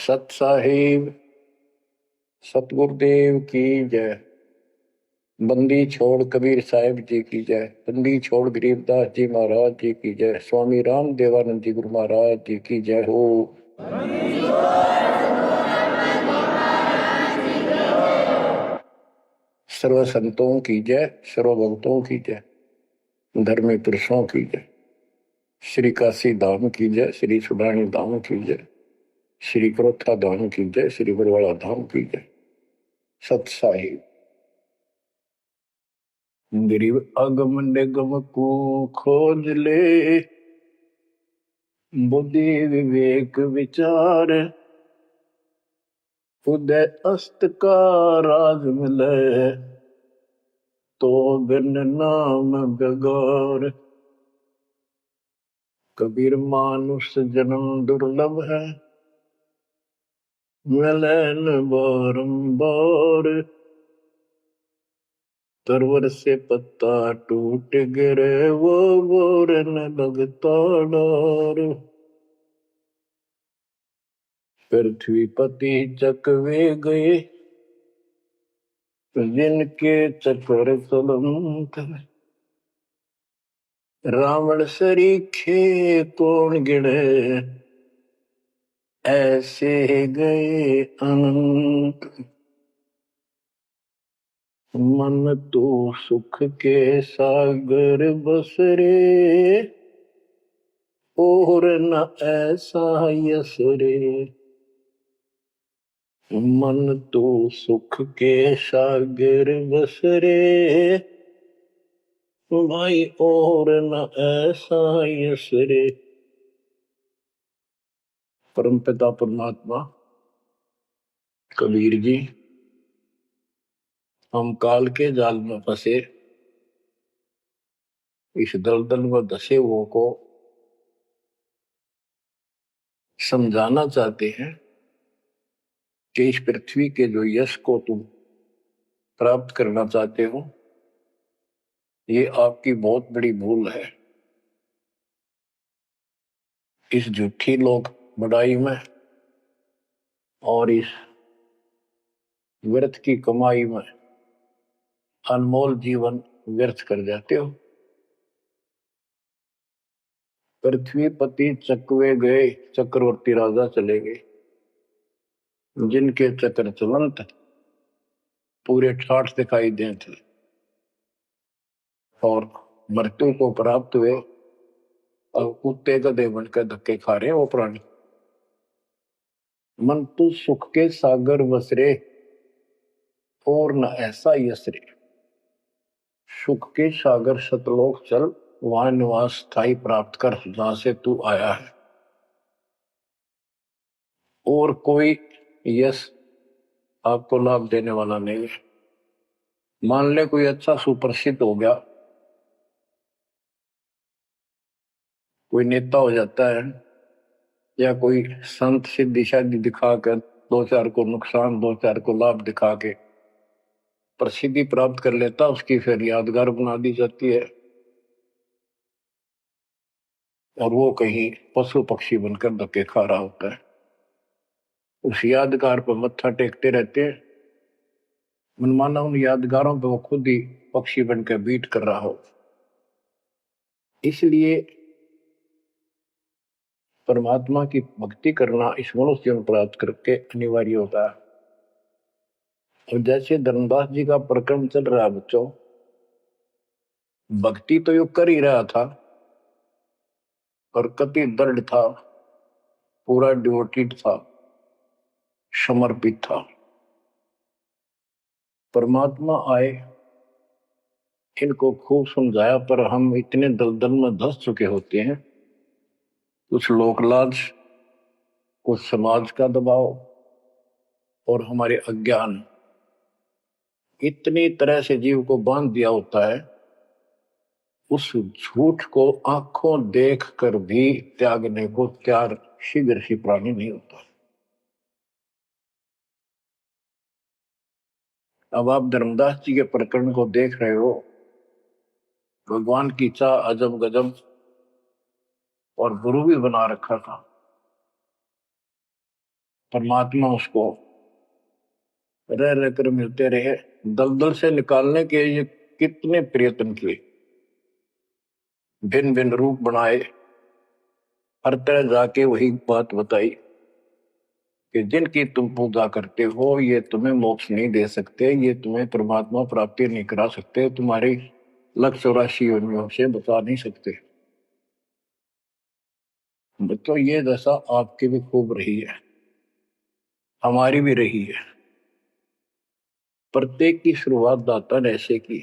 सत साहिब सतगुरुदेव की जय। बंदी छोड़ कबीर साहिब जी की जय। बंदी छोड़ गरीबदास जी महाराज जी की जय। स्वामी राम देवानंद जी गुरु महाराज जी की जय हो। सर्व संतों की जय, सर्व भक्तों की जय, धर्मी पुरुषों की जय। श्री काशी धाम की जय, श्री सुडानी धाम की जय, श्री क्रोथा धाम की जय, श्री बरवाड़ा धाम की जय। सत साहिब गरीब अगम निगम को खोज ले, बुद्धि विवेक विचार, उदय अस्त का राज मिले, तो बिन नाम बेगार। कबीर मानुष जन्म दुर्लभ है, मिले न बारंबार। तरवर से पत्ता टूट गिरे, वो बोर न लगता डार। पृथ्वी पति चकवे गए, जिनके चक्कर चलंत। रावण सरीखे कौन गिने, ऐसे गए अनंत। मन तो सुख के सागर बसरे, और न ऐसा यस रे। मन तो सुख के सागर बसरे, भाई और न ऐसा यस रे। परमपिता परमात्मा कबीर जी, हम काल के जाल में फंसे इस दलदल में धसे हुओं को समझाना चाहते हैं कि इस पृथ्वी के जो यश को तुम प्राप्त करना चाहते हो, ये आपकी बहुत बड़ी भूल है। इस झूठी लोक बड़ाई में और इस व्यर्थ की कमाई में अनमोल जीवन व्यर्थ कर जाते हो। पृथ्वी पति चकवे गए, चक्रवर्ती राजा चले गए, जिनके चक्र चलंत पूरे ठाठ दिखाई दे थे और मृत्यु को प्राप्त हुए और कुत्ते गधे बनकर धक्के खा रहे हैं वो प्राणी। मन तू सुख के सागर बसरे, और न ऐसा यसरे। सुख के सागर सतलोक चल, वहां निवास स्थायी प्राप्त कर जहां से तू आया है। और कोई यश आपको लाभ देने वाला नहीं है। मान ले कोई अच्छा सुप्रसिद्ध हो गया, कोई नेता हो जाता है, या कोई संत सिद्धि शादी दिखाकर दो चार को नुकसान दो चार को लाभ दिखा के प्रसिद्धि प्राप्त कर लेता, उसकी फिर यादगार बना दी जाती है और वो कहीं पशु पक्षी बनकर धक्के खा रहा होता है। उस यादगार पर मत्था टेकते रहते हैं, मनमाना उन यादगारों पर वो खुद ही पक्षी बनकर बीट कर रहा हो। इसलिए परमात्मा की भक्ति करना इस मनुष्य जीवन प्राप्त करके अनिवार्य होता है। और जैसे धर्मदास जी का प्रकरण चल रहा है बच्चों, भक्ति तो यो कर ही रहा था और कति दृढ़ था, पूरा डिवोटेड था, समर्पित था। परमात्मा आए, इनको खूब समझाया, पर हम इतने दलदल में धंस चुके होते हैं, कुछ लोकलाज, कुछ समाज का दबाव और हमारे अज्ञान इतनी तरह से जीव को बांध दिया होता है, उस झूठ को आंखों देख कर भी त्यागने को तैयार शीघ्र ही प्राणी नहीं होता। अब आप धर्मदास जी के प्रकरण को देख रहे हो, भगवान की चाह अजब गजब और गुरु भी बना रखा था। परमात्मा उसको रह रह कर मिलते रहे। दलदल से निकालने के ये कितने प्रयत्न किए, भिन्न भिन्न रूप बनाए, हर तरह जाके वही बात बताई कि जिनकी तुम पूजा करते हो ये तुम्हें मोक्ष नहीं दे सकते, ये तुम्हें परमात्मा प्राप्ति नहीं करा सकते, तुम्हारी 184 योनियों से बचा नहीं सकते। बच्चों ये दशा आपकी भी खूब रही है, हमारी भी रही है। प्रत्येक की शुरुआत दाता ने ऐसे की,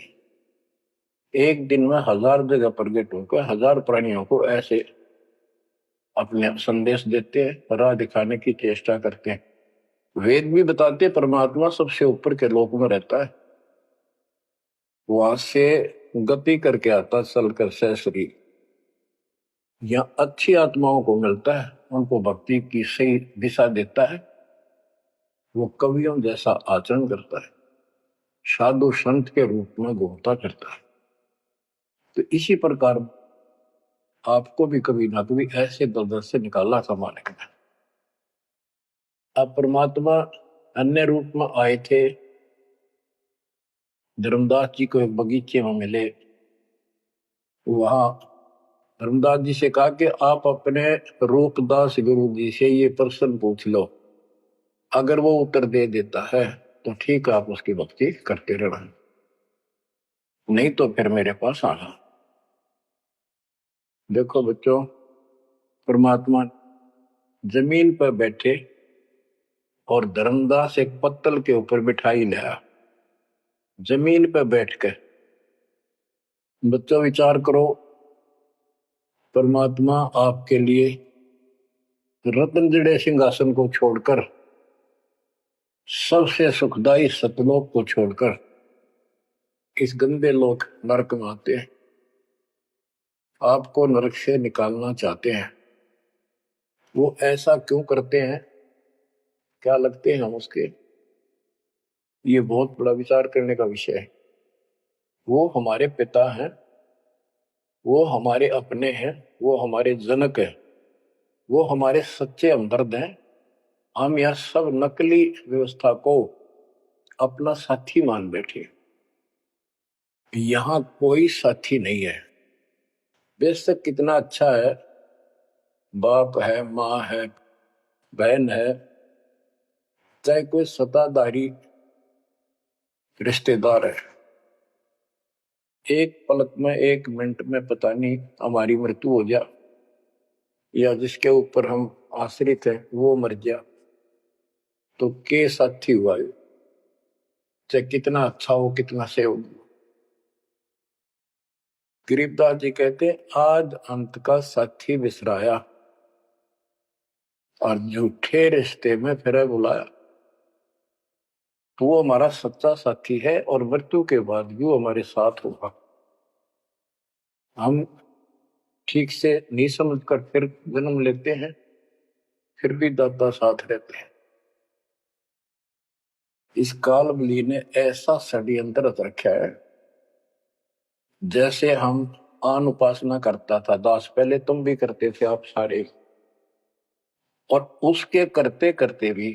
एक दिन में 1000 जगह प्रकट होकर 1000 प्राणियों को ऐसे अपने संदेश देते हैं, राह दिखाने की चेष्टा करते हैं। वेद भी बताते परमात्मा सबसे ऊपर के लोक में रहता है, वहां से गति करके आता चल कर सहसरी, या अच्छी आत्माओं को मिलता है, उनको भक्ति की सही दिशा देता है, वो कवियों जैसा आचरण करता है, साधु संत के रूप में घूमता करता है। तो इसी प्रकार आपको भी कभी ना कभी ऐसे दलदल से निकाला समाने का। अब परमात्मा अन्य रूप में आए थे, धर्मदास जी को एक बगीचे में मिले, वहां धर्मदास जी से कहा कि आप अपने रूपदास गुरु जी से ये प्रश्न पूछ लो, अगर वो उत्तर दे देता है तो ठीक है, आप उसकी भक्ति करते रहना, नहीं तो फिर मेरे पास आना। देखो बच्चों, परमात्मा जमीन पर बैठे और धर्मदास एक पत्तल के ऊपर मिठाई लाया, जमीन पर बैठकर। बच्चों विचार करो, परमात्मा आपके लिए रत्न जड़े सिंहासन को छोड़कर, सबसे सुखदायी सतलोक को छोड़कर इस गंदे लोक नरक में आते हैं, आपको नरक से निकालना चाहते हैं। वो ऐसा क्यों करते हैं, क्या लगते हैं हम उसके, ये बहुत बड़ा विचार करने का विषय है। वो हमारे पिता हैं, वो हमारे अपने हैं, वो हमारे जनक हैं, वो हमारे सच्चे हमदर्द हैं। हम यह सब नकली व्यवस्था को अपना साथी मान बैठे, यहां कोई साथी नहीं है। बेशक कितना अच्छा है, बाप है, माँ है, बहन है, चाहे कोई सत्ताधारी रिश्तेदार है, एक पलक में, एक मिनट में पता नहीं हमारी मृत्यु हो जा, या जिसके ऊपर हम आश्रित हैं वो मर गया, तो के साथी हुआ, चाहे कितना अच्छा हो, कितना सेवक हो। गरीबदास जी कहते, आज अंत का साथी बिसराया और झूठे रिश्ते में फिर बुलाया। तो वो हमारा सच्चा साथी है और मृत्यु के बाद भी वो हमारे साथ होगा। हम ठीक से नहीं समझकर फिर जन्म लेते हैं, फिर भी दाता साथ रहते हैं। इस काल बली ने ऐसा षड्यंत्र रच रखा है, जैसे हम आन उपासना करता था दास, पहले तुम भी करते थे आप सारे, और उसके करते करते भी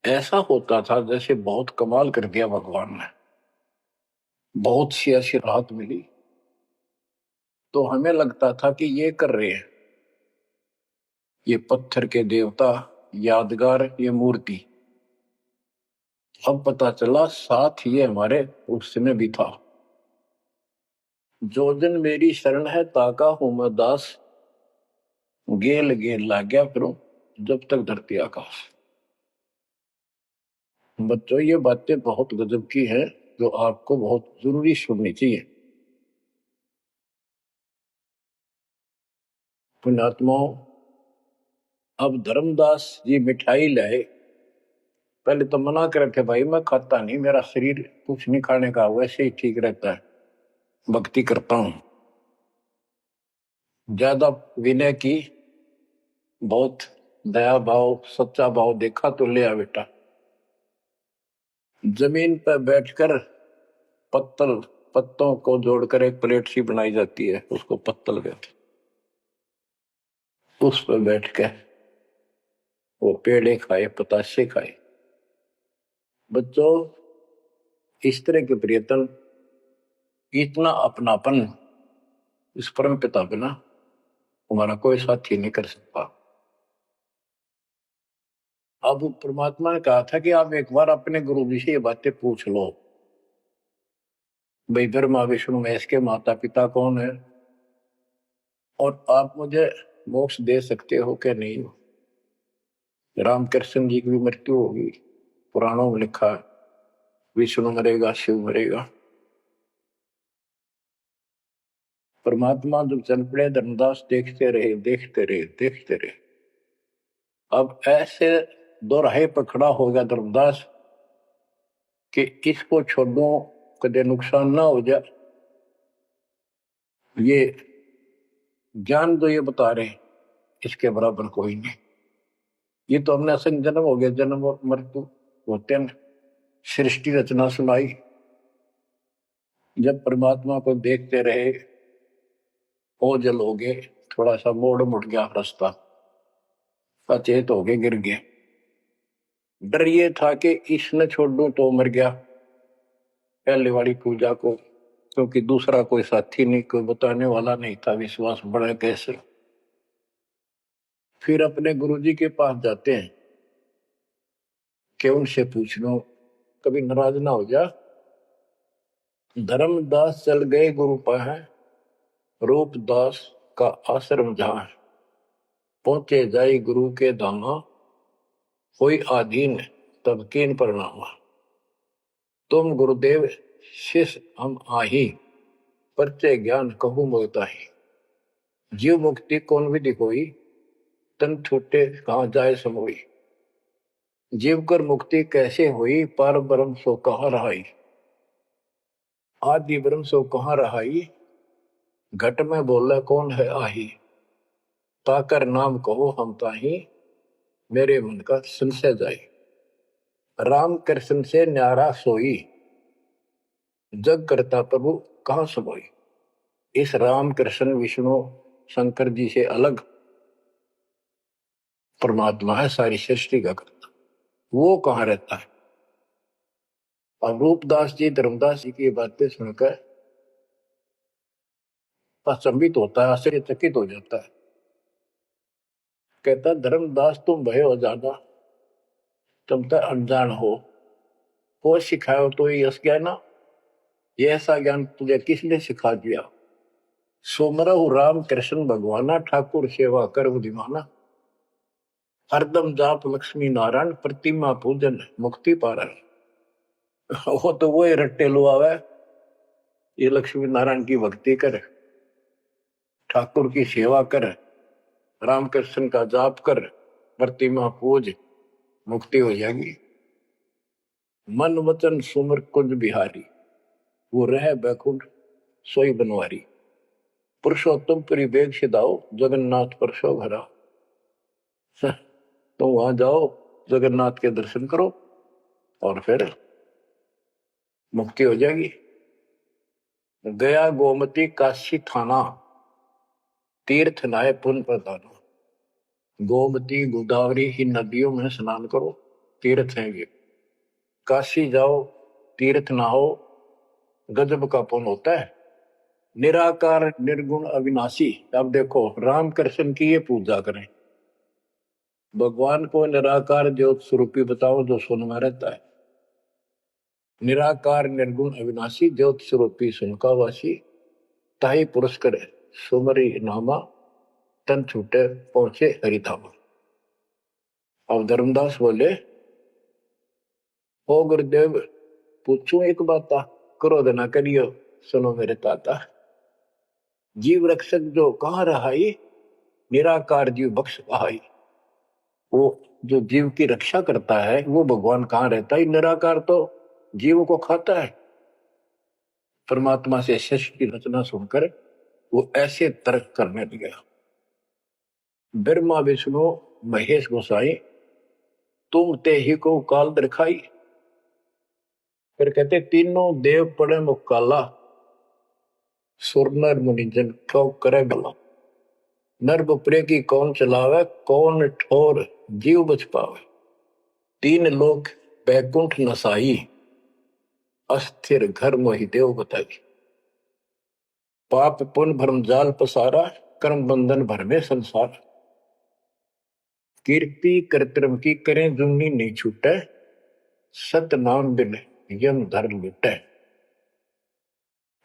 ऐसा होता था जैसे बहुत कमाल कर दिया भगवान ने, बहुत सी ऐसी राहत मिली, तो हमें लगता था कि ये कर रहे हैं, ये पत्थर के देवता, यादगार, ये मूर्ति। अब पता चला साथ ये हमारे उस समय भी था। जो दिन मेरी शरण है ताका हूं मैं दास, गेल गेल ला गया फिर जब तक धरती आकाश। बच्चों ये बातें बहुत गजब की है, जो आपको बहुत जरूरी सुननी चाहिए। पुण्यात्माओं, अब धर्मदास जी मिठाई लाए, पहले तो मना कर रखे, भाई मैं खाता नहीं, मेरा शरीर कुछ नहीं खाने का, वैसे ही ठीक रहता है, भक्ति करता हूं। ज्यादा विनय की, बहुत दया भाव, सच्चा भाव देखा तो ले आ बेटा। जमीन पर बैठकर पत्तों को जोड़कर एक प्लेट सी बनाई जाती है, उसको पत्तल कहते, उस पर बैठ के वो पेड़े खाए, पतासे खाए। बच्चों, इस तरह के प्रयत्न, इतना अपनापन इस परम पिता बिना हमारा कोई साथी नहीं कर सकता। अब परमात्मा ने कहा था कि आप एक बार अपने गुरु जी से ये बातें पूछ लो, भाई ब्रह्मा विष्णु महेश के माता पिता कौन है, और आप मुझे मोक्ष दे सकते हो कि नहीं। रामकृष्ण जी की भी मृत्यु होगी, पुराणों में लिखा है, विष्णु मरेगा, शिव मरेगा। परमात्मा जब चल पड़े, धर्मदास देखते रहे, देखते रहे, देखते रहे। अब ऐसे दो राहे पर खड़ा हो गया धर्मदास कि इसको छोड़ो, कदे नुकसान ना हो जाए। ये ज्ञान जो ये बता रहे, इसके बराबर कोई नहीं। ये तो हमने असंग जन्म हो गया, जन्म और मृत्यु होते हैं। सृष्टि रचना सुनाई, जब परमात्मा को देखते रहे, ओझल हो गए, थोड़ा सा मोड़ मुड़ गया रास्ता, अचेत हो गए, गिर गए। डर ये था कि इसने छोड़ दूं तो मर गया पहले वाली पूजा को, क्योंकि दूसरा कोई साथी नहीं, कोई बताने वाला नहीं था, विश्वास बढ़े कैसे। फिर अपने गुरुजी के पास जाते हैं कि उनसे पूछ लो, कभी नाराज ना हो जा। धर्मदास चल गए गुरु पास, रूपदास का आश्रम जहां, पहुंचे जाई गुरु के धामा, कोई आधीन तब कीन प्रणामा। तुम गुरुदेव शिष्य हम आही, परचे ज्ञान कहू मोताही। जीव मुक्ति कौन विधि कोई, तन छूटे कहाँ जाए समोई। जीव कर मुक्ति कैसे हुई, पार ब्रह्म सो कहाँ रहाई। आदि ब्रह्म सो कहाँ रहाई, घट में बोले कौन है आही। ताकर नाम कहो हम ताही, मेरे मन का संशय जाई। राम कृष्ण से न्यारा सोई, जग करता प्रभु कहाँ समोई। इस राम कृष्ण विष्णु शंकर जी से अलग परमात्मा है, सारी सृष्टि का करता, वो कहाँ रहता है। और रूपदास जी धर्मदास जी की बातें सुनकर अचंभित होता है, आश्चर्यचकित हो जाता है। कहता धर्मदास तुम भय हो जाना, तुम तो अनजान हो सिखाओ तो ये यश ज्ञान, ये ऐसा ज्ञान तुझे किसने सिखा दिया। सोमरहु राम कृष्ण भगवाना, ठाकुर सेवा कर बुद्धिमाना। हरदम जाप लक्ष्मी नारायण, प्रतिमा पूजन मुक्ति पारण। वो तो वो रट्टे लुआवे, ये लक्ष्मी नारायण की भक्ति कर, ठाकुर की सेवा कर, रामकृष्ण का जाप कर, प्रतिमा पूज, मुक्ति हो जाएगी। मन वचन सुमर कुंज बिहारी, वो रह बैकुंठ सोई बनवारी। पुरुषोत्तम परिवेग सिधाओ, जगन्नाथ परसो भरा। तो वहां जाओ, जगन्नाथ के दर्शन करो और फिर मुक्ति हो जाएगी। गया गोमती काशी थाना, तीर्थ नाय पुण्य प्रदान। गोमती गोदावरी इन नदियों में स्नान करो, तीर्थ हैं ये। काशी जाओ, तीर्थ नहाओ, गजब का पुण्य होता है। निराकार निर्गुण अविनाशी, अब देखो राम कृष्ण की ये पूजा करें, भगवान को निराकार ज्योत स्वरूपी बताओ जो सुन में रहता है। निराकार निर्गुण अविनाशी, ज्योत स्वरूपी सुनकावासी, ताही पुरुष करे सुमरी नामा, तन छूटे पहुंचे हरिधामा। अब धर्मदास बोले, ओ गुरुदेव पूछूं एक बात, क्रोध ना करियो, सुनो मेरे ताता। जीव रक्षक जो कहाँ रहाई, निराकार जीव बख्श कहाई। वो जो जीव की रक्षा करता है वो भगवान कहाँ रहता है, निराकार तो जीव को खाता है। परमात्मा से सृष्टि की रचना सुनकर वो ऐसे तर्क करने लगा। ब्रह्मा विष्णु महेश गोसाई, तुम ते ही को काल दिखाई। फिर कहते तीनों देव पड़े मुकाला, सुर नर मुनिजन क्यों करे भला। नर बपरे की कौन चलावे, कौन ठोर जीव बच पावे। तीन लोक बैकुंठ नसाई, अस्थिर घर मोहि देव बताई। पाप पुण्य भरम जाल पसारा, कर्म बंधन भर में संसार। कीर्ति कर्तव्य की करें जुमनी नहीं छूटे, सत नाम बिन यम धर लुटे।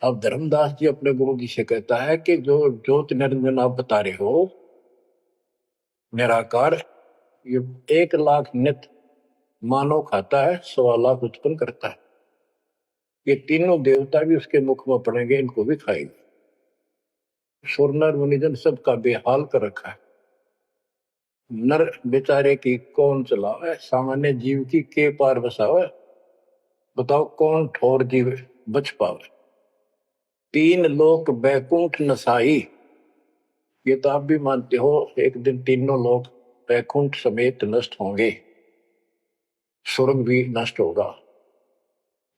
अब धर्मदास जी अपने गुरु जी से कहता है कि जो ज्योत निरंजन आप बता रहे हो निराकार, ये 1,00,000 नित मानव खाता है, 1,00,000 उत्पन्न करता है। ये तीनों देवता भी उसके मुख में पड़ेंगे, इनको भी खाएंगे। सुर नर मुनिजन सबका बेहाल कर रखा है। नर बेचारे की कौन चलावे, सामान्य जीव की के पार बसावे। बताओ कौन ठोर जीव बच पावे। तीन लोक बैकुंठ नसाई, ये तो आप भी मानते हो एक दिन तीनों लोग बैकुंठ समेत नष्ट होंगे, स्वर्ग भी नष्ट होगा।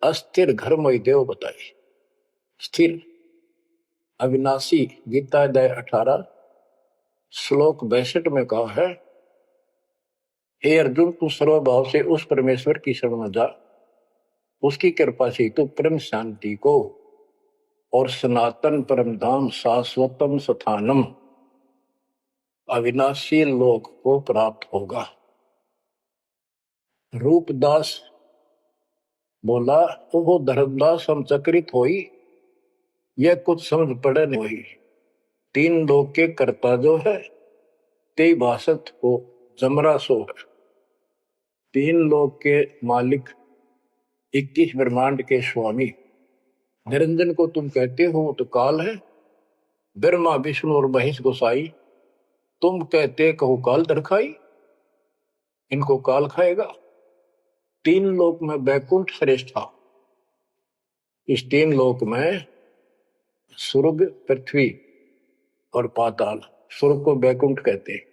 अस्थिर घर मोहि देव बताई। स्थिर अविनाशी, गीता अध्याय 18 श्लोक 62 में कहा है, हे अर्जुन तू सर्वभाव से उस परमेश्वर की शरण में जा, उसकी कृपा से तू परम शांति को और सनातन परम धाम शाश्वतम स्थानम अविनाशी लोक को प्राप्त होगा। रूपदास बोला, वो धर्मदास हम चक्रित होई, यह कुछ समझ पड़े नहीं। तीन लोक के कर्ता जो है ते भाषत हो जमरा सो है। तीन लोक के मालिक 21 ब्रह्मांड के स्वामी निरंजन को तुम कहते हो तो काल है। ब्रह्मा विष्णु और महेश गोसाई तुम कहते कहो काल दरखाई, इनको काल खाएगा। तीन लोक में बैकुंठ श्रेष्ठ था। इस तीन लोक में स्वर्ग पृथ्वी और पाताल, स्वर्ग को बैकुंठ कहते हैं।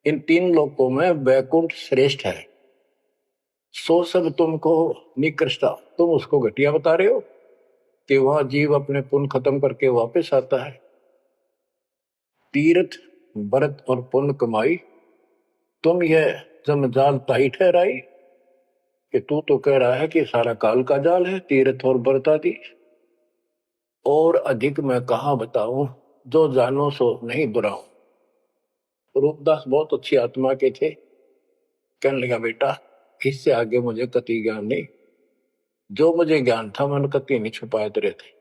इन तीन लोकों में बैकुंठ श्रेष्ठ है। सो सब तुमको निकृष्टा, तुम उसको घटिया बता रहे हो कि वह जीव अपने पुण्य खत्म करके वापस आता है। तीर्थ व्रत और पुण्य कमाई, तुम यह जमजाल ताई ठहराई कि तू तो कह रहा है कि सारा काल का जाल है, तीर्थ और व्रत आदि। और अधिक मैं कहा बताऊं, जो जानो सो नहीं दुराऊं। रूपदास बहुत अच्छी आत्मा के थे। कहने लगा बेटा इससे आगे मुझे कति ज्ञान नहीं, जो मुझे ज्ञान था मैंने कति नहीं छुपाए तेरे थे।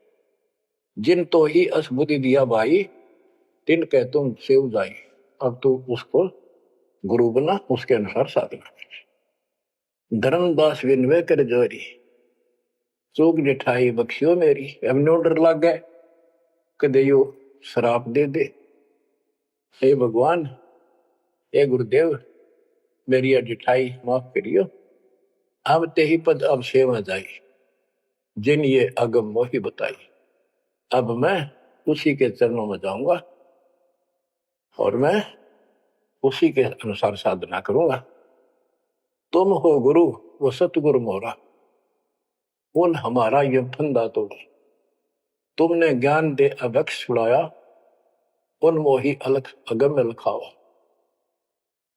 जिन तो ही असबुद्धि दिया भाई, तिन कह तुम सेव जाई। अब तू उसको गुरु बना, उसके अनुसार साधना। धर्मदास विनवे कर जोरी, चूक निठाई बख्शियो मेरी। अब नो डर लग गए कदे यो शराब दे दे। हे भगवान, हे गुरुदेव, मेरी अडिठाई माफ करियो। अब ते ही पद अब सेवा जाई, जिन ये अगम मोही बताई। अब मैं उसी के चरणों में जाऊंगा और मैं उसी के अनुसार साधना करूंगा। तुम हो गुरु वो सतगुरु मोरा, उन हमारा ये फंदा तोड़ा। तुमने ज्ञान दे अभक्ष छुड़ाया, उन मोही अलख अगम लखावा।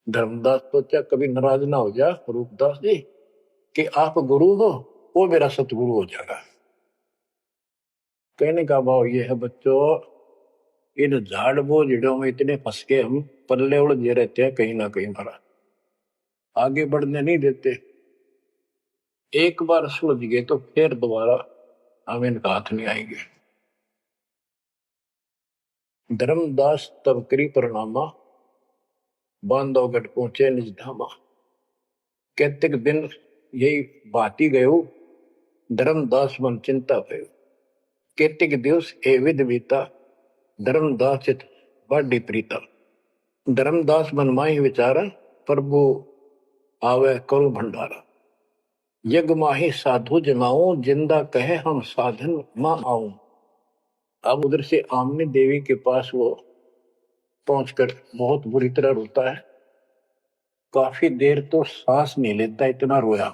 धर्मदास सोचा कभी नाराज ना हो जा रूपदास जी कि आप गुरु हो, वो मेरा सतगुरु हो जाएगा। कहने का भाव ये है बच्चों, इन झाड़ बोझड़ों में इतने फंस के हम पल्ले उलझे रहते हैं, कहीं ना कहीं हमारा आगे बढ़ने नहीं देते। एक बार सुलझ गए तो फिर दोबारा हम इनका हाथ नहीं आएंगे। धर्मदास तब करी परिणामा, बांधवगढ़ पहुंचे निज धामा। कैतिक दिन यही बाती गयो, धर्मदास मन चिंता भयो। कैतिक दिवस ए विध बीता, धर्मदास चित बाडी प्रीता। धर्मदास मन माही विचारा, प्रभु आवे करो भंडारा। यज्ञ माही साधु जमाऊं, जिंदा कहे हम साधन मां आऊं। अब उधर से आमने देवी के पास वो पहुंचकर बहुत बुरी तरह रोता है। काफी देर तो सांस नहीं लेता, इतना रोया।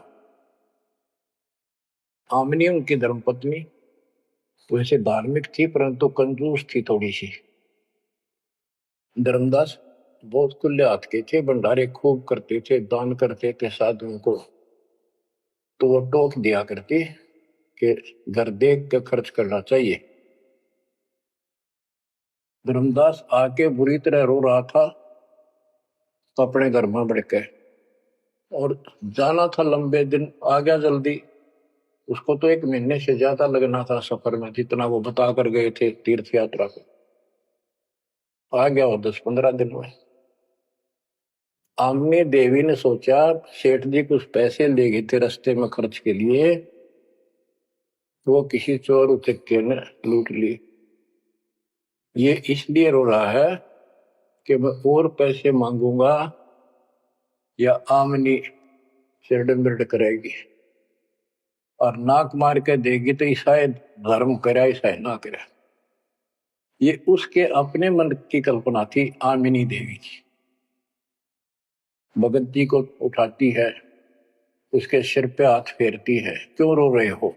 आमनी उनकी धर्मपत्नी वैसे धार्मिक थी परंतु कंजूस थी थोड़ी सी। धर्मदास बहुत खुले हाथ के थे, भंडारे खूब करते थे, दान करते थे साधुओं को। तो वो टोक दिया करती कि घर देख के खर्च करना चाहिए। धर्मदास आके बुरी तरह रो रहा था, तो अपने घर में बढ़ के, और जाना था लंबे दिन, आ गया जल्दी। उसको तो 1 महीने से ज्यादा लगना था सफर में, जितना वो बता कर गए थे तीर्थ यात्रा को। आ गया वो 10-15 दिन में। आमनी देवी ने सोचा सेठ जी कुछ पैसे ले गए थे रास्ते में खर्च के लिए, वो किसी चोर उचक्के ने लूट ली। ये इसलिए रो रहा है कि मैं और पैसे मांगूंगा या आमनी सिरड मिरड करेगी, और नाक मार के देगी तो ईसाई धर्म करे ईसाई ना करे। ये उसके अपने मन की कल्पना थी आमिनी देवी की। भगत जी को उठाती है, उसके सिर पे हाथ फेरती है, क्यों रो रहे हो?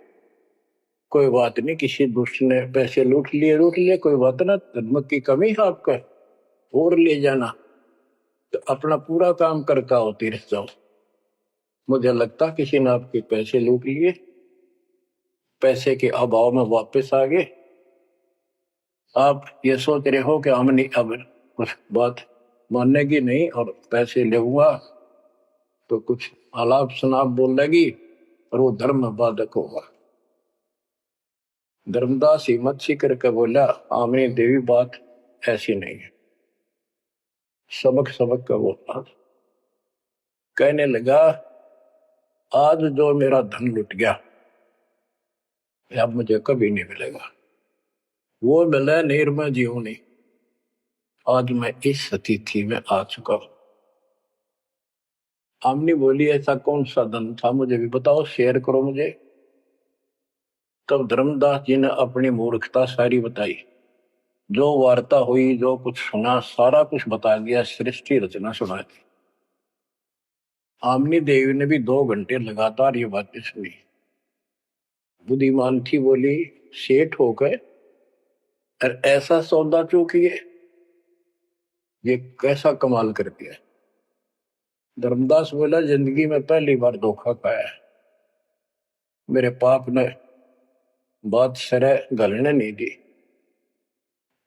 कोई बात नहीं, किसी दुष्ट ने पैसे लूट लिए, कोई बात ना, धर्म की कमी है आपका, और ले जाना, तो अपना पूरा काम करके आओ, तीर्थ जाओ। मुझे लगता किसी ने आपके पैसे लूट लिए, पैसे के अभाव में वापस आ गए। आप ये सोच रहे हो कि हम नहीं, अब कुछ बात मानेगी नहीं और पैसे लेगा तो कुछ आलाप शनाप बोल लेगी और वो धर्म में बाधक होगा। धर्मदास हिम्मत सी करके बोला, आमनी देवी बात ऐसी नहीं है। सबक सबक का बोला, कहने लगा आज जो मेरा धन लुट गया अब मुझे कभी नहीं मिलेगा। वो मिले नहीं, मैं जीऊं नहीं। आज मैं इस स्थिति में आ चुका हूं। आमनी बोली, ऐसा कौन सा धन था, मुझे भी बताओ, शेयर करो मुझे। तब धर्मदास जी ने अपनी मूर्खता सारी बताई, जो वार्ता हुई, जो कुछ सुना, सारा कुछ बता दिया, सृष्टि रचना सुना दी। आमनी देवी ने भी 2 घंटे लगातार ये बातें सुनी। बुद्धिमान थी, बोली सेठ हो गए और ऐसा सौदा चूकिए, ये कैसा कमाल कर दिया। धर्मदास बोला, जिंदगी में पहली बार धोखा पाया है। मेरे पाप ने बात सरे गलने नहीं दी।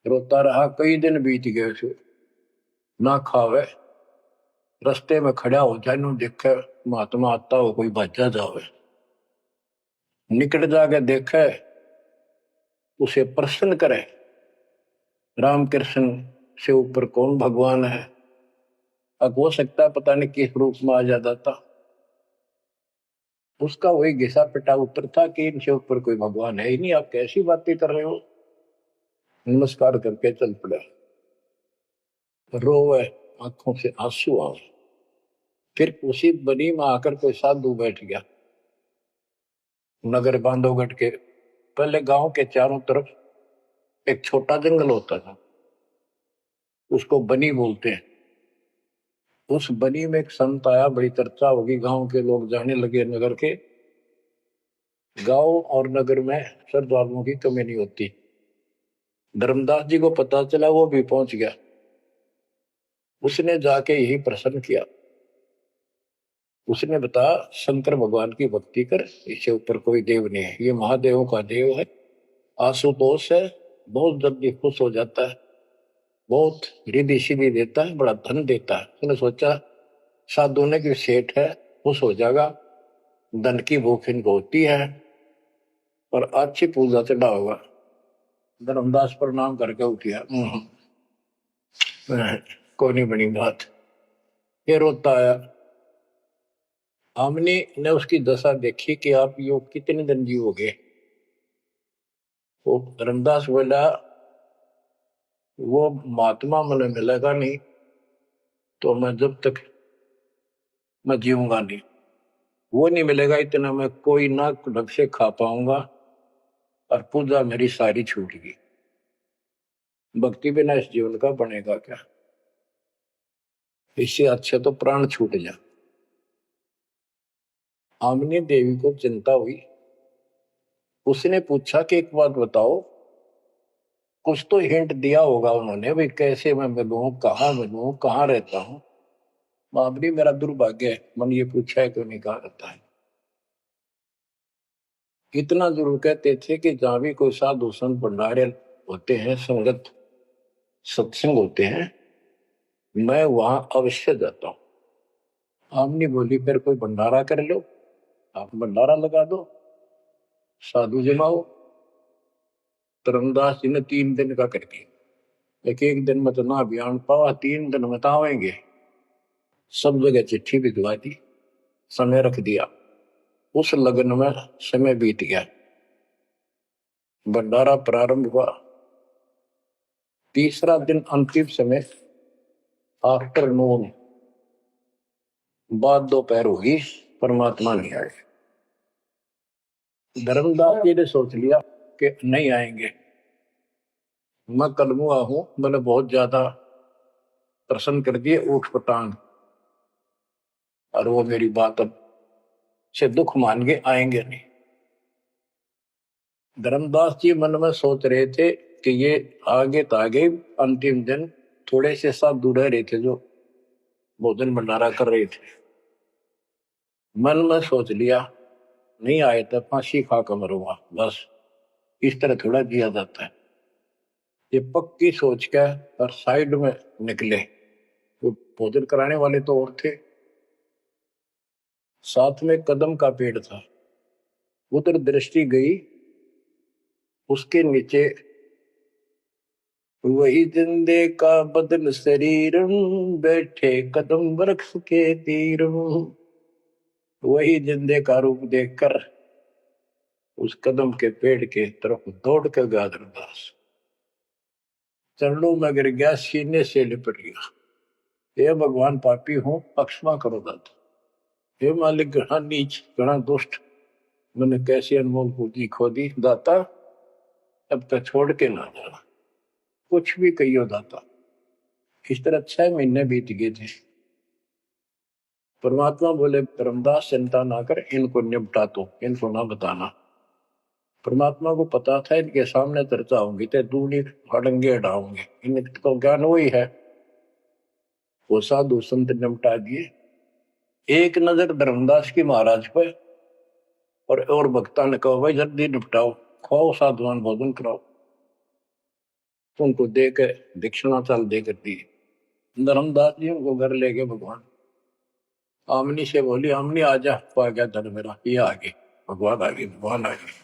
रोता रहा, कई दिन बीत गए उसे, ना खावे, रास्ते में खड़ा हो जाए, नु देखे महात्मा आता हो, कोई भाजा जावे, निकट जाके देखे, उसे प्रश्न करे, राम कृष्ण से ऊपर कौन भगवान है। अब हो सकता है पता नहीं किस रूप में आ जाता था। उसका वही घिसा पिटा उत्तर था कि इनसे ऊपर कोई भगवान है ही नहीं, आप कैसी बातें कर रहे हो। नमस्कार करके चल पड़ा, रोवे, आंखों से आंसू आ। फिर उसी बनी में आकर कोई साधु बैठ गया, नगर बांधवगढ़ के। पहले गांव के चारों तरफ एक छोटा जंगल होता था, उसको बनी बोलते हैं। उस बनी में एक संत आया, बड़ी चर्चा होगी, गांव के लोग जाने लगे, नगर के। गांव और नगर में श्रद्धालुओं की कमी नहीं होती। धर्मदास जी को पता चला, वो भी पहुंच गया। उसने जाके यही प्रश्न किया। उसने बताया, शंकर भगवान की भक्ति कर, इससे ऊपर कोई देव नहीं है, ये महादेवों का देव है। आशुतोष है, बहुत जल्दी खुश हो जाता है, बहुत रिद्धि सिद्धि देता है, बड़ा धन देता है। उसने सोचा साधु ने कि सेठ है, खुश हो जाएगा, धन की भूख इनको होती है और अच्छी पूजा चढ़ा होगा। धर्मदास प्रणाम करके उठिया, कोई नहीं बनी बात। ये रोता आया। हमने ने उसकी दशा देखी कि आप यो कितने दिन जीवोगे। वो धर्मदास बोला, वो महात्मा मुझे मिलेगा नहीं तो मैं जब तक मैं जीऊंगा नहीं। वो नहीं मिलेगा इतना मैं कोई ना ढंग से खा पाऊंगा और पूजा मेरी सारी छूट गई। भक्ति बिना इस जीवन का बनेगा क्या? इससे अच्छा तो प्राण छूट जा। आमनी देवी को चिंता हुई। उसने पूछा कि एक बात बताओ, कुछ तो हिंट दिया होगा उन्होंने, भाई कैसे मैं मिलूं, कहाँ रहता हूँ। बाबरी मेरा दुर्भाग्य है, मन ये पूछा है क्यों नहीं कहा रहता है। इतना जरूर कहते थे कि जहां भी कोई साधु संत भंडारे होते हैं, संगत सत्संग होते हैं, मैं वहां अवश्य जाता हूँ। आमनी बोली फिर कोई भंडारा कर लो, आप भंडारा लगा दो, साधु जमाओ। धर्मदास जी ने 3 दिन का कर दिया। एक दिन में तो ना बयान पावा, 3 दिन में तो आवेंगे। सब जगह चिट्ठी भिजवा दी, समय रख दिया। उस लगन में समय बीत गया, भंडारा प्रारंभ हुआ। तीसरा दिन अंतिम समय, आफ्टरनून, बाद दोपहर होगी, परमात्मा नहीं आए। धर्मदास जी ने सोच लिया कि नहीं आएंगे, मैं कलमुआ हूं, मैंने बहुत ज्यादा प्रसन्न कर दिए ऊट पटांग, और वो मेरी बात अब से दुख मान के आएंगे नहीं। धर्मदास जी मन में सोच रहे थे कि ये आगे तो आगे अंतिम दिन थोड़े से साधु रह रहे थे जो भोजन भंडारा कर रहे थे। मन में सोच लिया नहीं आए तो फांसी खा कर मरूंगा, बस इस तरह थोड़ा जिया जाता है। ये पक्की सोच के और साइड में निकले। वो भोजन कराने वाले तो और थे, साथ में कदम का पेड़ था। उधर दृष्टि गई, उसके नीचे वही जिंदे का बदन शरीर, बैठे कदम वृक्ष के तीर। वही जिंदे का रूप देखकर उस कदम के पेड़ के तरफ दौड़ कर गया धर्मदास। चरणों में गिर गया, सीने से लिपट गया। हे भगवान, पापी हूं, क्षमा करो दाता। हे मालिक, घना नीच, घना दुष्ट, मैंने कैसी अनमोल पूंजी खो दी दाता, अब तक छोड़ के ना जाना, कुछ भी कहियो दाता। इस तरह 6 महीने बीत गए थे। परमात्मा बोले धर्मदास चिंता ना कर, इनको निपटा दो, इनको ना बताना। परमात्मा को पता था इनके सामने चर्चा होगी तो दूनी हड़ंगे हटाओगे, इनको ज्ञान वही है। वो साधु संत निपटा दिए। एक नजर धर्मदास की महाराज पे और भक्ता ने कहा भाई जल्दी निपटाओ, खाओ साधुवान भोजन कराओ। उनको दे के दक्षिणा चाल दे कर दी। धर्मदास जी उनको घर ले गए भगवान। आमनी से बोली, आमनी आजा, आ गया धन मेरा, ये आगे भगवान आ गए, भगवान आ गए।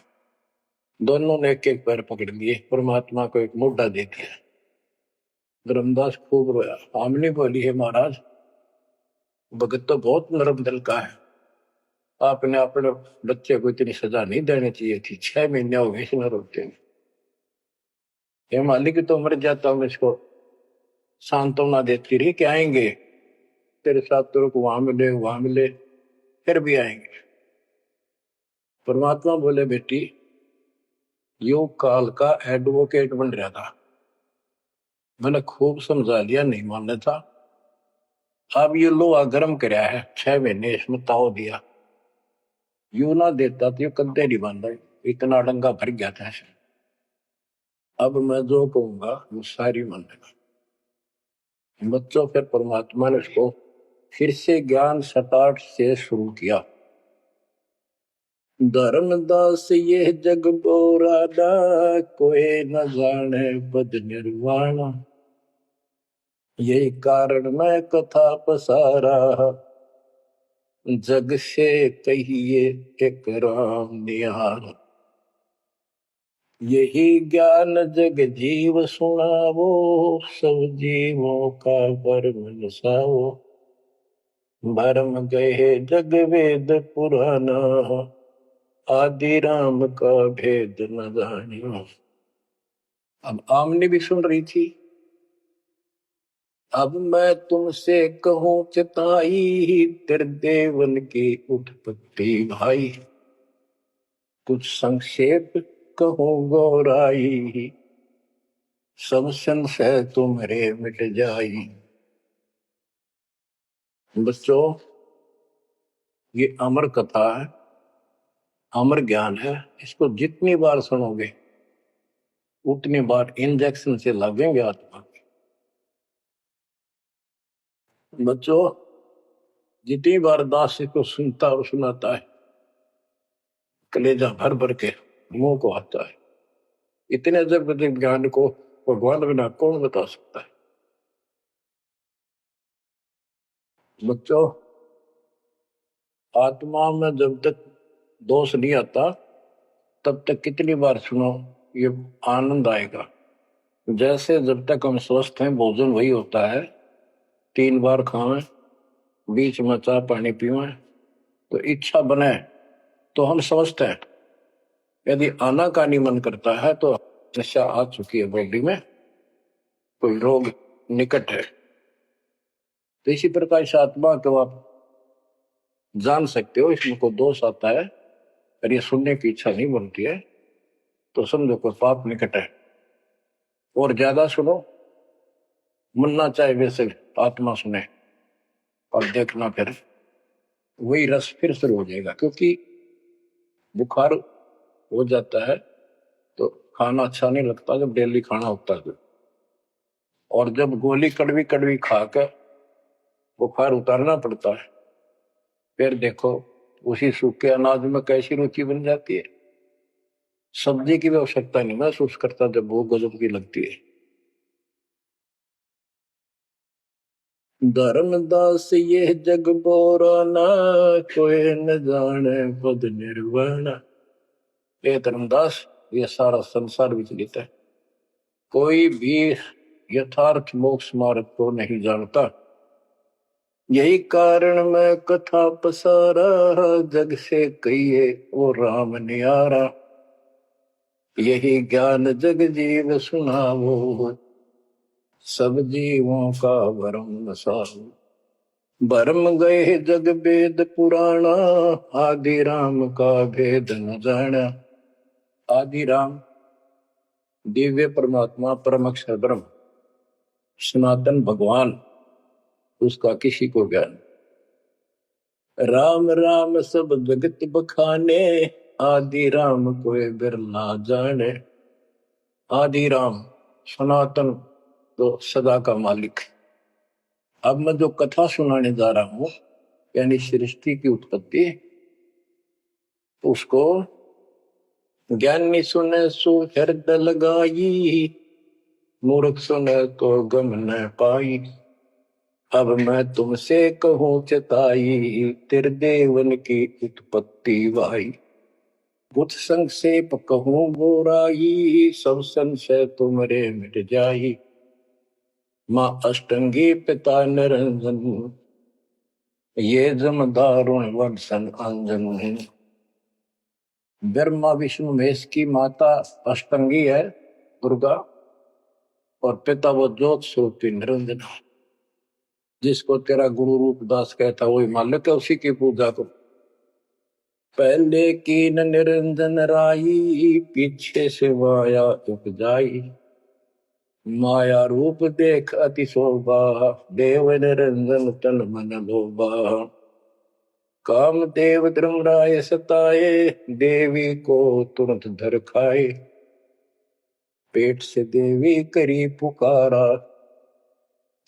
दोनों ने एक एक पैर पकड़ लिए, परमात्मा को एक मोटा दे दिया। धर्मदास खूब रोया। आमनी बोली, है महाराज, भगत तो बहुत नरम दिल का है, आपने अपने बच्चे को इतनी सजा नहीं देनी चाहिए थी। 6 महीने हो गए इसमें रोते। हे मालिक, तो मर जाता हूं, इसको सांत्वना देती रही कि आएंगे तेरे साथ, तेरे को वहां मिले, फिर भी आएंगे। परमात्मा बोले, बेटी योग काल का एडवोकेट बन रहा था, मैंने खूब समझा लिया, नहीं मानना था। अब ये लोहा गर्म कराया है, 6 महीने इसमें ताव दिया, यू ना देता तो ये कद्दे नहीं बांधा, इतना डंगा भर गया था ऐसे। अब मैं जो कहूंगा वो सारी मानेगा। बच्चों, फिर परमात्मा ने उसको फिर से ज्ञान सटाट से शुरू किया। धर्मदास ये जग बोरादा, कोई न जाने बद निर्वाणा। यही कारण मैं कथा पसारा, जग से कहिए एक राम निहार। यही ज्ञान जग जीव सुनावो, सब जीवों का भरम नसावो। भरम गए जग वेद पुराना, आदि राम का भेद न जानियो। अब आमने भी सुन रही थी। अब मैं तुमसे कहूं चिताई, तेरे देवन की उत्पत्ति भाई। कुछ संक्षेप कहूं गौराई, सब संशय तुम्हारे मिट जाई। बच्चों, ये अमर कथा है, अमर ज्ञान है। इसको जितनी बार सुनोगे उतनी बार इंजेक्शन से लगेंगे आत्मा। बच्चों, जितनी बार दास को सुनता और सुनाता है, कलेजा भर भर के मुंह को आता है। इतने अजब अजब ज्ञान को भगवान बिना कौन बता सकता है। बच्चों, आत्मा में जब तक दोष नहीं आता तब तक कितनी बार सुनो, ये आनंद आएगा। जैसे जब तक हम स्वस्थ हैं भोजन वही होता है, 3 बार खाएं, बीच में चाय पानी पीवें, तो इच्छा बने तो हम स्वस्थ हैं। यदि आनाकानी मन करता है तो नशा आ चुकी है बॉडी में, कोई रोग निकट है। तो इसी प्रकार से आत्मा को आप जान सकते हो, इसमें कोई दोष आता है और ये सुनने की इच्छा नहीं बनती है तो समझो कोई पाप निकट है। और ज्यादा सुनो, मन ना चाहे वैसे आत्मा सुने और देखना, फिर वही रस फिर शुरू हो जाएगा। क्योंकि बुखार हो जाता है तो खाना अच्छा नहीं लगता जब डेली खाना होता है। और जब गोली कड़वी कड़वी खा कर बुखार उतारना पड़ता है, फिर देखो उसी सूखे अनाज में कैसी रुचि बन जाती है। सब्जी की भी आवश्यकता नहीं महसूस करता जब भूख गजब की लगती है। धर्मदास ये जग बोराना, कोई न जाने पद निर्वाण। ये धर्मदास, ये सारा संसार विचलित है, कोई भी यथार्थ मोक्ष मार्ग को नहीं जानता। यही कारण मैं कथा पसारा, जग से कहिए वो राम नियारा। यही ज्ञान जग जीव सुनावो, सब जीवों का भरम सारो। भरम गए जग वेद पुराणा, आदि राम का भेद न जाना। आदि राम दिव्य परमात्मा परम अक्षर ब्रह्म सनातन भगवान, उसका किसी को ज्ञान। राम राम सब जगत बखाने, आदि राम कोई बिरला जाने। आदि राम सनातन तो सदा का मालिक। अब मैं जो कथा सुनाने जा रहा हूं, यानी सृष्टि की उत्पत्ति, उसको ज्ञानी सुने सो हृदय लगाई, मूर्ख सुने तो गम न पाई। अब मैं तुमसे कहूं चताई, तेरे देवन की उत्पत्ति वाई। बुत संक्षेप कहूं गोराई, सब संशय तुमरे मिट जाई। माँ अष्टंगी पिता निरंजन, ये जमदारुण वंशन अंजन। ब्रह्मा विष्णु महेश की माता अष्टंगी है दुर्गा, और पिता वो ज्योत स्वरूपी निरंजन। जिसको तेरा गुरु रूपदास कहता वही मालिक है, उसी की पूजा को। पहले कीन निरंजन राई, पीछे से माया उपजाई। माया रूप देख अति शोभा, देव निरंजन तन मन लोभा। काम देव धर्मराय सताए, देवी को तुरंत धर खाए। पेट से देवी करी पुकारा,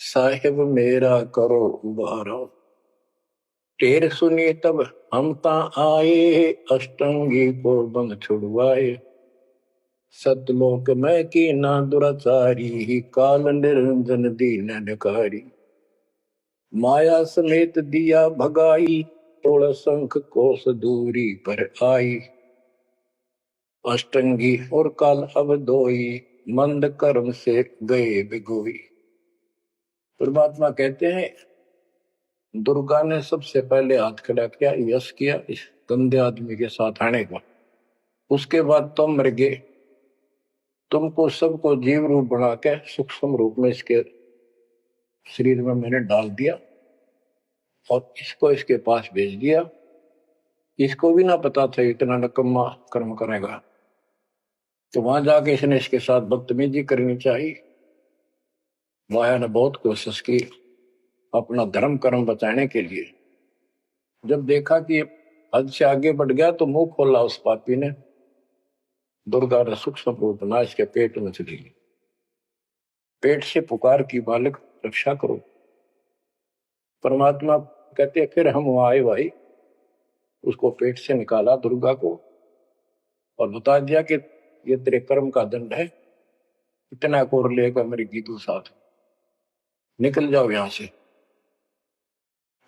साहिब मेरा करो उबारा। टेर सुनी तब हम ता आए, अष्टंगी को बंद छुड़वाए। सतलोक में की ना दुराचारी, काल निरंजन दीन निकारी। माया समेत दिया भगाई, तोड़ शंख कोस दूरी पर आई। अष्टंगी और काल अब दोई, मंद कर्म से गए बिगोई। परमात्मा कहते हैं दुर्गा ने सबसे पहले हाथ खड़ा किया, यश किया इस गंदे आदमी के साथ आने का। उसके बाद तुम मर गए, तुमको सबको जीव रूप बना के सूक्ष्म रूप में इसके शरीर में मैंने डाल दिया और इसको इसके पास भेज दिया। इसको भी ना पता था इतना नकम्मा कर्म करेगा, तो वहां जाके इसने इसके साथ बदतमीजी करनी चाहिए। माया ने बहुत कोशिश की अपना धर्म कर्म बचाने के लिए। जब देखा कि हद से आगे बढ़ गया तो मुंह खोला उस पापी ने, दुर्गा ने सूक्ष्म रूप बना इसके पेट में चली गई। पेट से पुकार की, बालक रक्षा करो। परमात्मा कहते फिर हम वहां आए भाई, उसको पेट से निकाला दुर्गा को और बता दिया कि ये तेरे कर्म का दंड है, इतना कोर लेगा मेरी गीतू साथ, निकल जाओ यहां से।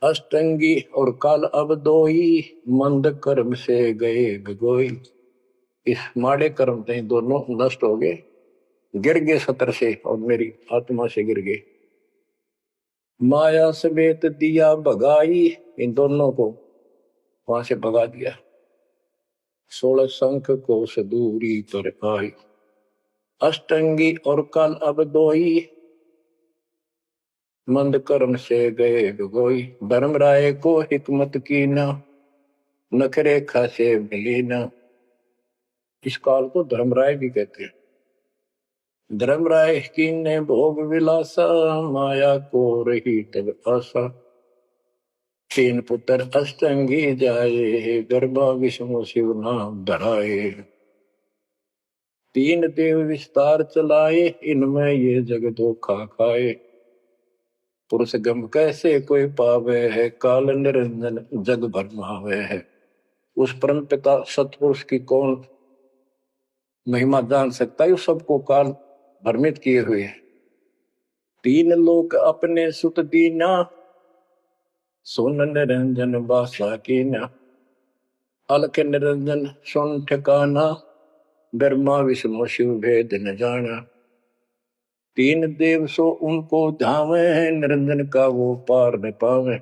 अष्टंगी और काल अब दोई, मंद कर्म से गए गगोई। इस माड़े कर्म से दोनों नष्ट हो गए, गिर गए सतर से और मेरी आत्मा से गिर गए। माया समेत दिया भगाई, इन दोनों को वहां से भगा दिया। 16 शंख कोस दूरी पर आई, अष्टंगी और काल अब दोई, मंद कर्म से गए गगोई। धर्मराय को हिकमत की न, नखरे खासे मिली न। इस काल को धर्मराय भी कहते हैं। धर्मराय की ने भोग विलासा, माया को रही तब आशा। 3 पुत्र अष्टंगी जाए, गर्भा विष्णु शिव नाम धराए। 3 देव विस्तार चलाए, इनमें ये जग धोखा खाए। पुरुष गम कैसे कोई पावे है, काल निरंजन जग भरमावे है। उस परम पिता सतपुरुष की कौन महिमा जान सकता है, सबको काल भ्रमित किए हुए है। 3 लोक अपने सुत दीना, सोन निरंजन बासा कीना। अलख निरंजन सुन ठिकाना, ब्रह्मा विष्णु शिव भेद न जाना। 3 देव सो उनको धावे, निरंजन का वो पार न पावे।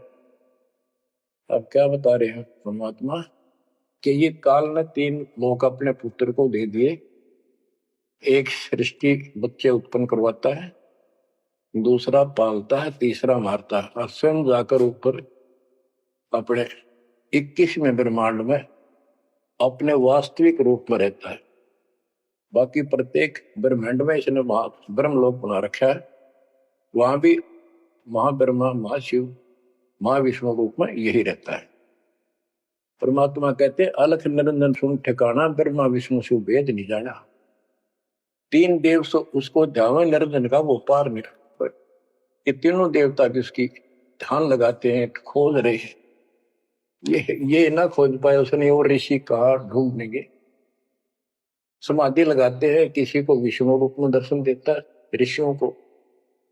अब क्या बता रहे हैं परमात्मा कि ये काल ने 3 लोक अपने पुत्र को दे दिए। एक सृष्टि बच्चे उत्पन्न करवाता है, दूसरा पालता है, तीसरा मारता है और स्वयं जाकर ऊपर अपने 21वें ब्रह्मांड में अपने वास्तविक रूप में रहता है। बाकी प्रत्येक ब्रह्मांड में इसने ब्रह्मलोक बना रखा है, वहां भी महाब्रह्मा महाशिव महाविष्णु रूप में यही रहता है। परमात्मा कहते अलख निरंजन सुन ठिकाना, ब्रह्मा विष्णु शिव भेद नहीं जाना। 3 देव सो उसको ध्यान, निरंजन का वो पार नहीं। ये तीनों देवता भी उसकी ध्यान लगाते हैं, खोज रहे हैं। ये ना खोज पाए उसने, और ऋषि कहा ढूंढनेंगे। समाधि लगाते हैं, किसी को विष्णु रूप में दर्शन देता है ऋषियों को,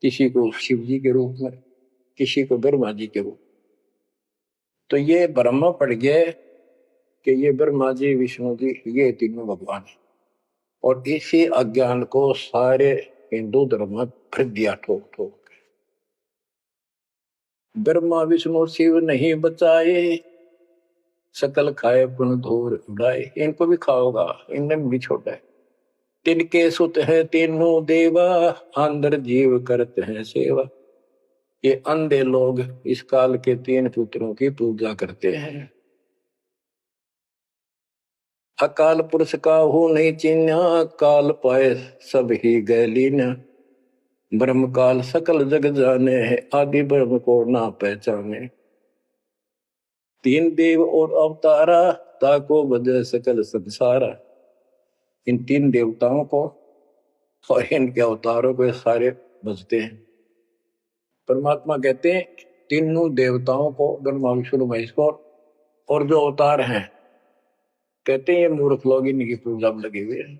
किसी को शिव जी के रूप में, किसी को ब्रह्मा जी के रूप। तो ये ब्रह्म पड़ गया कि ये ब्रह्मा जी विष्णु जी ये तीनों भगवान है। और इसी अज्ञान को सारे हिंदू धर्म में भर दिया ठोक ठोक। ब्रह्मा विष्णु शिव नहीं बचाए, सकल खाए पुन धूर उड़ाए। इनको भी खाओगा, इनने भी छोड़ा है। तिनके सुत है तीनों देवा, अंदर जीव करते हैं सेवा। ये अंधे लोग इस काल के 3 पुत्रों की पूजा करते हैं। अकाल पुरुष का हो नहीं चिन्ह, काल पाए सब ही गैलीन। ब्रह्म काल सकल जग जाने है, आदि ब्रह्म को ना पहचाने। 3 देव और अवतारा, ताको बजे सकल संसारा। इन 3 देवताओं को और इनके अवतारों को सारे बजते हैं। परमात्मा कहते हैं तीनों देवताओं को, ब्रह्मा विष्णु महेश को, और जो अवतार हैं कहते हैं ये मूर्ख लोग इनकी पूजा में लगे हुए हैं।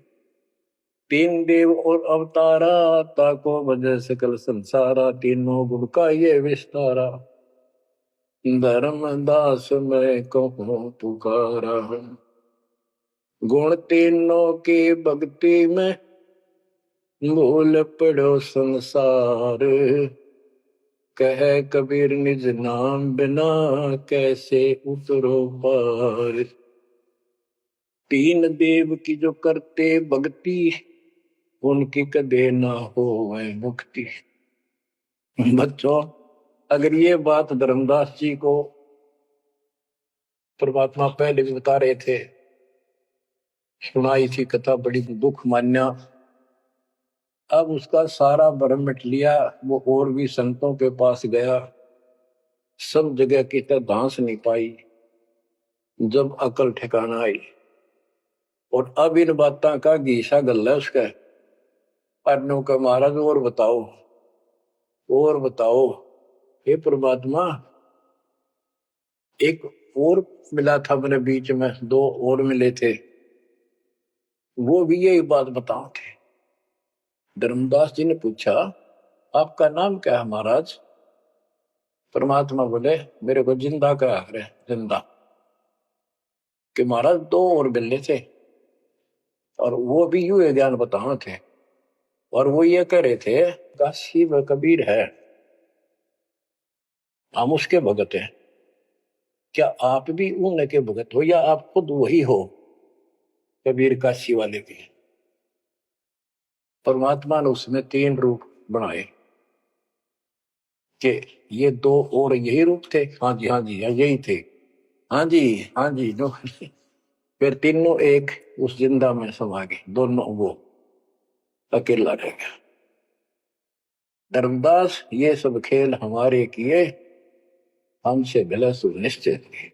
3 देव और अवतारा, ताको बजे सकल संसारा। तीनों गुण का ये विस्तारा, धर्मदास मैं कहूँ पुकारा। गुण तीनों की भक्ति में, भूल पड़ो संसार। कह कबीर निज नाम बिना, कैसे उतरो पार। 3 देव की जो करते भक्ति, उनकी कदे ना हो वह मुक्ति। बच्चों, अगर ये बात धर्मदास जी को परमात्मा पहले भी बता रहे थे, सुनाई थी कथा, बड़ी दुख मान्या। अब उसका सारा भ्रम मिट लिया। वो और भी संतों के पास गया, सब जगह की तरह धांस नहीं पाई। जब अकल ठिकाना आई और अब इन बातों का घीसा गल है उसका। अन्नों का महाराज और बताओ हे परमात्मा, एक और मिला था मेरे बीच में, दो और मिले थे, वो भी यही बात बताओ थे। धर्मदास जी ने पूछा आपका नाम क्या है महाराज? परमात्मा बोले मेरे को जिंदा का है, जिंदा। कि महाराज दो और मिले थे और वो भी यूं ये ज्ञान बताओ थे, और वो ये कह रहे थे काशी में कबीर है, हम उसके भगत हैं। क्या आप भी उनके भगत हो या आप खुद वही हो कबीर काशी वाले के? परमात्मा ने उसमें तीन रूप बनाए कि ये दो और यही रूप थे। हाँ जी यही थे। हाँ जी जो फिर तीनों एक उस जिंदा में समा गए, दोनों वो अकेला रह गया। धर्मदास ये सब खेल हमारे किए, हमसे भले सुनिश्चित किए।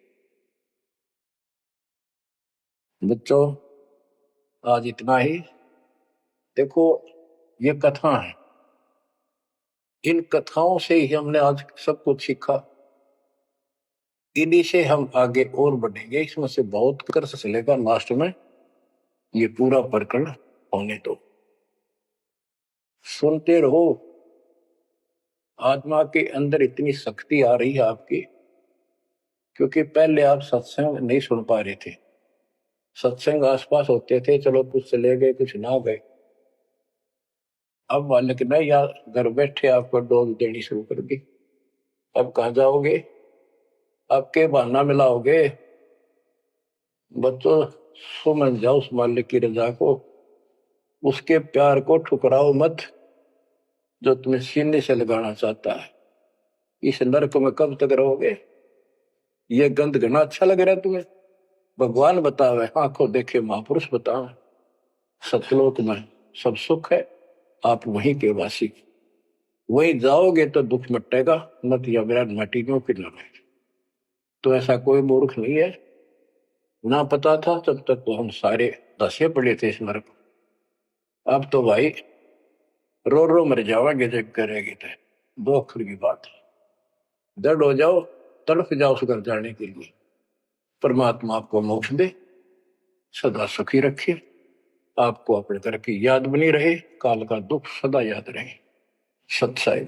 बच्चों आज इतना ही। देखो ये कथा है, इन कथाओं से ही हमने आज सब कुछ सीखा, इन्हीं से हम आगे और बढ़ेंगे। इसमें से बहुत कर चलेगा, लास्ट में ये पूरा प्रकरण होने दो, सुनते रहो। आत्मा के अंदर इतनी शक्ति आ रही है आपकी, क्योंकि पहले आप सत्संग नहीं सुन पा रहे थे। सत्संग आसपास होते थे, चलो कुछ चले गए कुछ ना गए। अब मालिक ने या घर बैठे आपको डोज देनी शुरू कर दी। अब कहाँ जाओगे? अब के बहाना मिलाओगे? बच्चों समझ जाओ उस मालिक की रजा को, उसके प्यार को ठुकराओ मत जो तुम्हें सीने से लगाना चाहता है। इस नरक में कब तक रहोगे? ये गंध घना अच्छा लग रहा है तुम्हें? भगवान बतावे, आंखों देखे महापुरुष बतावे, सतलोक में सब सुख है, आप वहीं के वासी, वहीं जाओगे तो दुख मिटेगा, मत या विराट माटी क्यों फिर लगे। तो ऐसा कोई मूर्ख नहीं है, ना पता था तब तक तो हम सारे दसे पड़े थे इस नरक। अब तो भाई रो रो मर जाओगे जब करेगी तो, दो अक्षर की बात है। दर्द हो जाओ, तड़फ जाओ उस घर जाने के लिए। परमात्मा आपको मोक्ष दे, सदा सुखी रखे, आपको अपने घर की याद बनी रहे, काल का दुख सदा याद रहे। सत्साई।